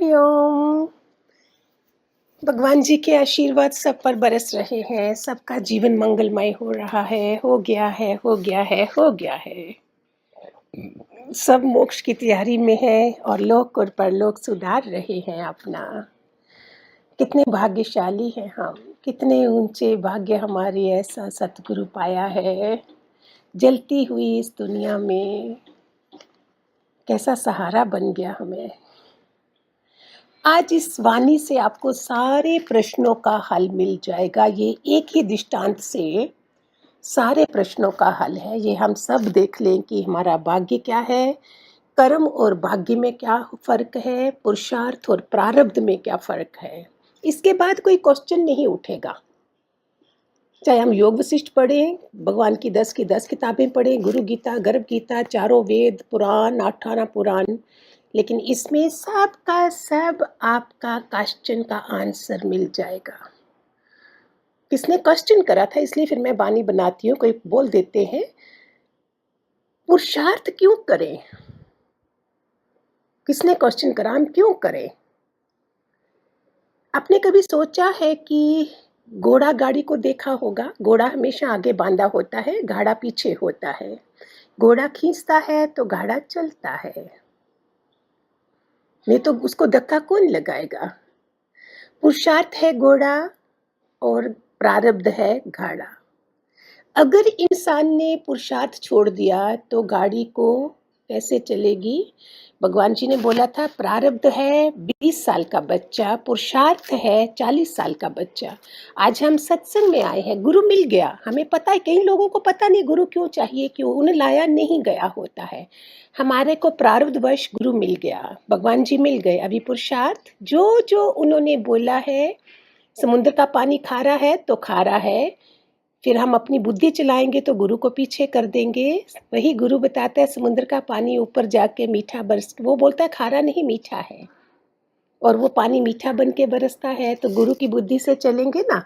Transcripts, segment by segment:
हरिओम। भगवान जी के आशीर्वाद सब पर बरस रहे हैं। सबका जीवन मंगलमय हो रहा है, हो गया है, हो गया है, हो गया है। सब मोक्ष की तैयारी में है और लोक और परलोक सुधार रहे हैं अपना। कितने भाग्यशाली हैं हम, कितने ऊंचे भाग्य हमारी ऐसा सतगुरु पाया है। जलती हुई इस दुनिया में कैसा सहारा बन गया हमें। आज इस वाणी से आपको सारे प्रश्नों का हल मिल जाएगा। ये एक ही दृष्टांत से सारे प्रश्नों का हल है। ये हम सब देख लें कि हमारा भाग्य क्या है, कर्म और भाग्य में क्या फर्क है, पुरुषार्थ और प्रारब्ध में क्या फर्क है। इसके बाद कोई क्वेश्चन नहीं उठेगा। चाहे हम योग वशिष्ठ पढ़ें, भगवान की 10 की 10 किताबें पढ़ें, गुरु गीता, गर्भ गीता, चारों वेद, पुराण, 18 पुराण, लेकिन इसमें सब का सब आपका क्वेश्चन का आंसर मिल जाएगा। किसने क्वेश्चन करा था, इसलिए फिर मैं बानी बनाती हूँ। कोई बोल देते हैं पुरुषार्थ क्यों करें, किसने क्वेश्चन करा, हम क्यों करें। आपने कभी सोचा है कि घोड़ा गाड़ी को देखा होगा, घोड़ा हमेशा आगे बांधा होता है, घोड़ा पीछे होता है। घोड़ा खींचता है तो घोड़ा चलता है, नहीं तो उसको धक्का कौन लगाएगा। पुरुषार्थ है घोड़ा और प्रारब्ध है घोड़ा। अगर इंसान ने पुरुषार्थ छोड़ दिया तो गाड़ी को कैसे चलेगी। भगवान जी ने बोला था प्रारब्ध है 20 साल का बच्चा, पुरुषार्थ है 40 साल का बच्चा। आज हम सत्संग में आए हैं, गुरु मिल गया। हमें पता है, कई लोगों को पता नहीं गुरु क्यों चाहिए, क्यों उन्हें लाया नहीं गया होता है। हमारे को प्रारब्धवश गुरु मिल गया, भगवान जी मिल गए। अभी पुरुषार्थ जो जो उन्होंने बोला है, समुद्र का पानी खारा है तो खारा है, फिर हम अपनी बुद्धि चलाएंगे तो गुरु को पीछे कर देंगे। वही गुरु बताता है समुद्र का पानी ऊपर जाके मीठा बरस, वो बोलता है खारा नहीं मीठा है, और वो पानी मीठा बन के बरसता है। तो गुरु की बुद्धि से चलेंगे ना।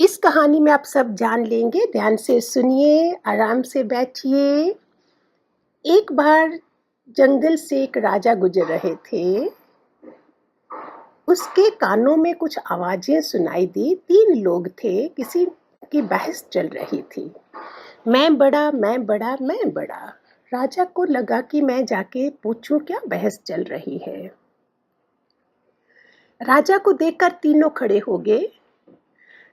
इस कहानी में आप सब जान लेंगे। ध्यान से सुनिए, आराम से बैठिए। एक बार जंगल से एक राजा गुजर रहे थे। उसके कानों में कुछ आवाजें सुनाई दी। 3 लोग थे, किसी की बहस चल रही थी। मैं बड़ा, मैं बड़ा, मैं बड़ा। राजा को लगा कि मैं जाके पूछूं क्या बहस चल रही है। राजा को देखकर तीनों खड़े हो गए।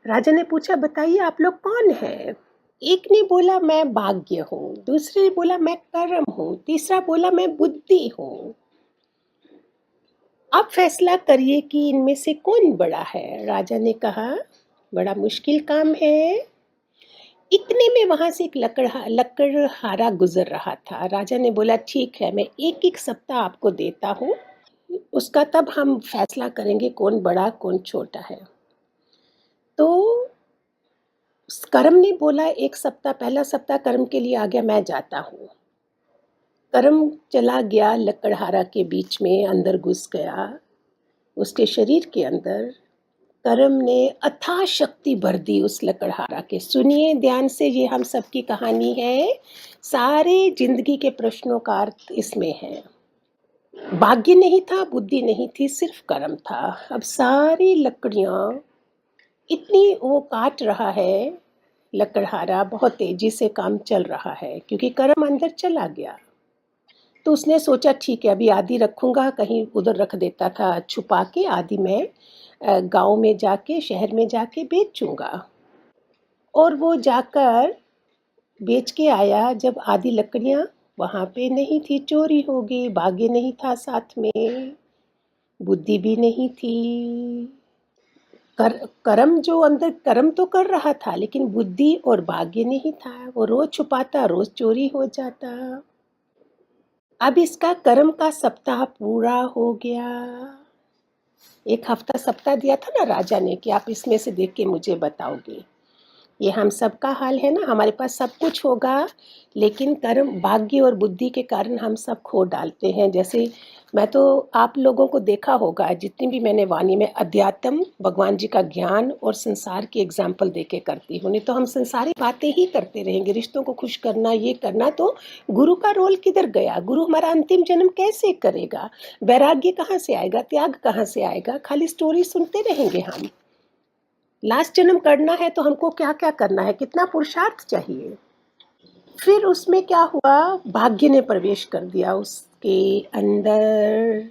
राजा ने पूछा बताइए आप लोग कौन हैं। एक ने बोला मैं भाग्य हूँ, दूसरे ने बोला मैं कर्म हूँ, तीसरा बोला मैं बुद्धि हूँ। आप फैसला करिए कि इनमें से कौन बड़ा है। राजा ने कहा बड़ा मुश्किल काम है। इतने में वहां से एक लकड़हारा गुजर रहा था। राजा ने बोला ठीक है, मैं 1-1 सप्ताह आपको देता हूँ, उसका तब हम फैसला करेंगे कौन बड़ा कौन छोटा है। तो कर्म ने बोला 1 सप्ताह, पहला सप्ताह कर्म के लिए आ गया, मैं जाता हूँ। कर्म चला गया लकड़हारा के बीच में, अंदर घुस गया उसके शरीर के अंदर। कर्म ने अथाह शक्ति भर दी उस लकड़हारा के। सुनिए ध्यान से, ये हम सबकी कहानी है। सारे जिंदगी के प्रश्नों का अर्थ इसमें है। भाग्य नहीं था, बुद्धि नहीं थी, सिर्फ कर्म था। अब सारी लकड़ियां इतनी वो काट रहा है लकड़हारा, बहुत तेजी से काम चल रहा है क्योंकि कर्म अंदर चला गया। तो उसने सोचा ठीक है अभी आधी रखूंगा, कहीं उधर रख देता था छुपा के, आधी मैं गांव में जाके, शहर में जाके बेचूंगा। और वो जाकर बेच के आया। जब आधी लकड़ियां वहां पे नहीं थी, चोरी हो गई। भाग्य नहीं था साथ में, बुद्धि भी नहीं थी। कर्म जो अंदर कर्म तो कर रहा था, लेकिन बुद्धि और भाग्य नहीं था। वो रोज छुपाता, रोज चोरी हो जाता। अब इसका कर्म का सप्ताह पूरा हो गया। 1 हफ्ता सप्ताह दिया था ना राजा ने कि आप इसमें से देख के मुझे बताओगे। ये हम सबका हाल है ना, हमारे पास सब कुछ होगा, लेकिन कर्म, भाग्य और बुद्धि के कारण हम सब खो डालते हैं। जैसे मैं तो आप लोगों को देखा होगा, जितनी भी मैंने वाणी में अध्यात्म, भगवान जी का ज्ञान और संसार की एग्जाम्पल देके करती हूँ। नहीं तो हम संसारी बातें ही करते रहेंगे, रिश्तों को खुश करना, ये करना। तो गुरु का रोल किधर गया? गुरु हमारा अंतिम जन्म कैसे करेगा? वैराग्य कहाँ से आएगा? त्याग कहाँ से आएगा? खाली स्टोरी सुनते रहेंगे हम। लास्ट जन्म करना है तो हमको क्या क्या करना है, कितना पुरुषार्थ चाहिए। फिर उसमें क्या हुआ, भाग्य ने प्रवेश कर दिया उसके अंदर।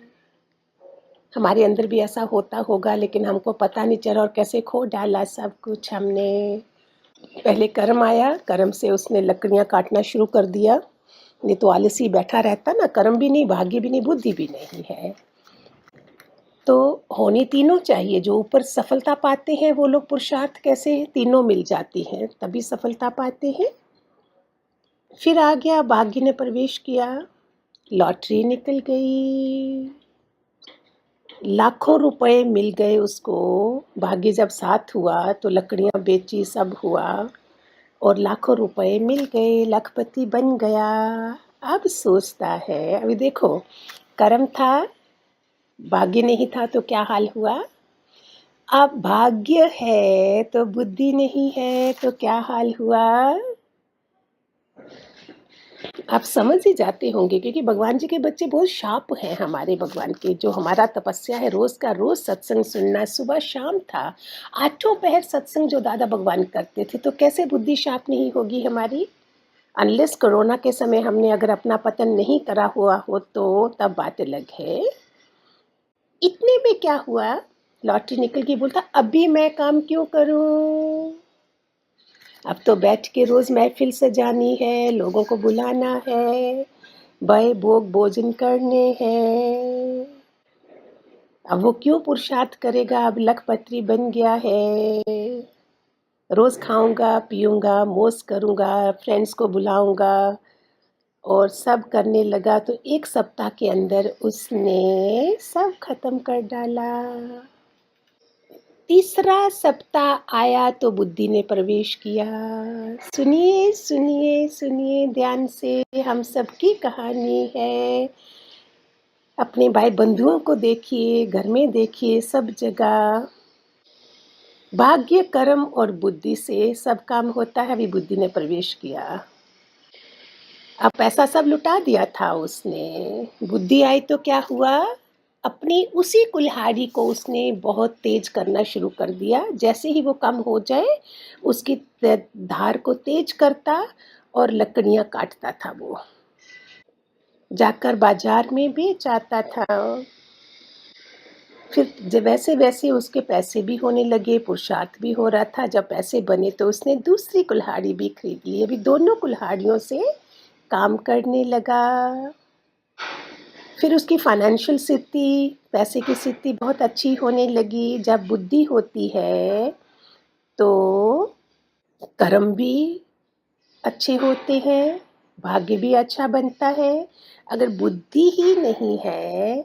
हमारे अंदर भी ऐसा होता होगा, लेकिन हमको पता नहीं चला और कैसे खो डाला सब कुछ हमने। पहले कर्म आया, कर्म से उसने लकड़ियां काटना शुरू कर दिया। नहीं तो आलसी बैठा रहता ना, कर्म भी नहीं, भाग्य भी नहीं, बुद्धि भी नहीं है। तो होनी तीनों चाहिए। जो ऊपर सफलता पाते हैं वो लोग पुरुषार्थ कैसे तीनों मिल जाती हैं, तभी सफलता पाते हैं। फिर आ गया, भाग्य ने प्रवेश किया, लॉटरी निकल गई, लाखों रुपए मिल गए उसको। भाग्य जब साथ हुआ तो लकड़ियां बेची, सब हुआ और लाखों रुपए मिल गए, लखपति बन गया। अब सोचता है, अभी देखो, कर्म था, भाग्य नहीं था तो क्या हाल हुआ। अब भाग्य है तो बुद्धि नहीं है तो क्या हाल हुआ। आप समझ ही जाते होंगे, क्योंकि भगवान जी के बच्चे बहुत शार्प हैं हमारे भगवान के। जो हमारा तपस्या है, रोज का रोज सत्संग सुनना, सुबह शाम था, आठों पहर सत्संग जो दादा भगवान करते थे, तो कैसे बुद्धि शार्प नहीं होगी हमारी। अनलेस कोरोना के समय हमने अगर अपना पतन नहीं करा हुआ हो तो तब बात अलग है। इतने में क्या हुआ, लॉटरी निकल गई। बोलता अभी मैं काम क्यों करूं, अब तो बैठ के रोज महफिल सजानी है, लोगों को बुलाना है, भय भोग भोजन करने हैं। अब वो क्यों पुरुषार्थ करेगा, अब लखपति बन गया है। रोज खाऊंगा पीऊंगा मौज करूंगा, फ्रेंड्स को बुलाऊंगा और सब करने लगा। तो एक सप्ताह के अंदर उसने सब खत्म कर डाला। तीसरा सप्ताह आया तो बुद्धि ने प्रवेश किया। सुनिए सुनिए सुनिए ध्यान से, हम सबकी कहानी है। अपने भाई बंधुओं को देखिए, घर में देखिए, सब जगह भाग्य कर्म और बुद्धि से सब काम होता है। अभी बुद्धि ने प्रवेश किया, अब पैसा सब लुटा दिया था उसने। बुद्धि आई तो क्या हुआ, अपनी उसी कुल्हाड़ी को उसने बहुत तेज करना शुरू कर दिया। जैसे ही वो कम हो जाए, उसकी धार को तेज करता और लकड़ियां काटता था। वो जाकर बाजार में बेच आता था। फिर जब वैसे वैसे उसके पैसे भी होने लगे, पुरुषार्थ भी हो रहा था। जब पैसे बने तो उसने दूसरी कुल्हाड़ी भी खरीद ली। अभी दोनों कुल्हाड़ियों से काम करने लगा। फिर उसकी फाइनेंशियल स्थिति, पैसे की स्थिति बहुत अच्छी होने लगी। जब बुद्धि होती है तो कर्म भी अच्छे होते हैं, भाग्य भी अच्छा बनता है। अगर बुद्धि ही नहीं है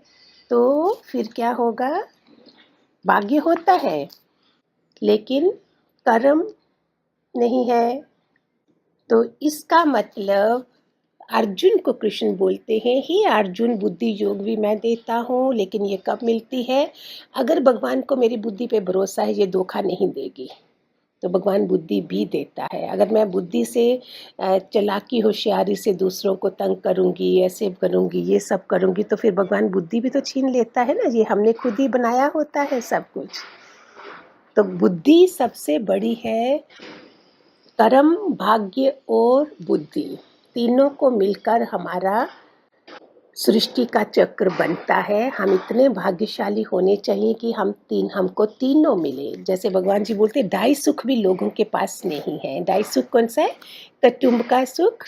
तो फिर क्या होगा, भाग्य होता है लेकिन कर्म नहीं है। तो इसका मतलब अर्जुन को कृष्ण बोलते हैं, हे अर्जुन, बुद्धि योग भी मैं देता हूँ, लेकिन ये कब मिलती है, अगर भगवान को मेरी बुद्धि पे भरोसा है, ये धोखा नहीं देगी। तो भगवान बुद्धि भी देता है। अगर मैं बुद्धि से चालाकी होशियारी से दूसरों को तंग करूँगी, ऐसे करूँगी, ये सब करूँगी, तो फिर भगवान बुद्धि भी तो छीन लेता है ना। ये हमने खुद ही बनाया होता है सब कुछ। तो बुद्धि सबसे बड़ी है। कर्म, भाग्य और बुद्धि, तीनों को मिलकर हमारा सृष्टि का चक्र बनता है। हम इतने भाग्यशाली होने चाहिए कि हमको तीनों मिले। जैसे भगवान जी बोलते, ढाई सुख भी लोगों के पास नहीं है। ढाई सुख कौन सा है, कुटुंब का सुख,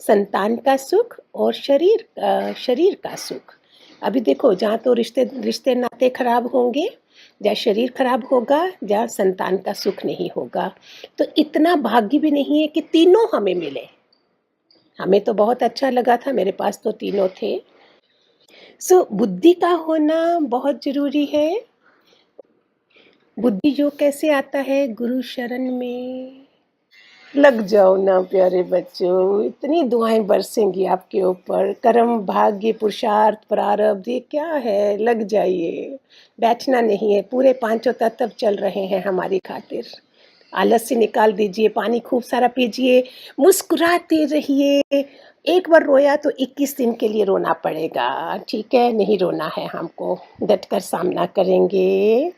संतान का सुख और शरीर का सुख। अभी देखो, जहाँ तो रिश्ते नाते खराब होंगे, जहाँ शरीर खराब होगा, जहाँ संतान का सुख नहीं होगा। तो इतना भाग्य भी नहीं है कि तीनों हमें मिले। हमें तो बहुत अच्छा लगा था, मेरे पास तो तीनों थे। बुद्धि का होना बहुत जरूरी है। बुद्धि योग कैसे आता है, गुरु शरण में। लग जाओ ना प्यारे बच्चों, इतनी दुआएं बरसेंगी आपके ऊपर। कर्म, भाग्य, पुरुषार्थ, प्रारब्ध, ये क्या है, लग जाइए। बैठना नहीं है, पूरे पांचों तत्व चल रहे हैं हमारी खातिर। आलस से निकाल दीजिए, पानी खूब सारा पीजिए, मुस्कुराते रहिए। एक बार रोया तो 21 दिन के लिए रोना पड़ेगा, ठीक है? नहीं रोना है हमको, डट कर सामना करेंगे,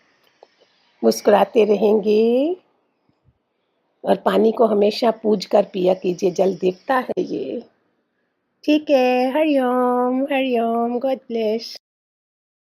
मुस्कुराते रहेंगे। और पानी को हमेशा पूज कर पिया कीजिए, जल देवता है ये। ठीक है, हरिओम, हरिओम, गॉड ब्लेस।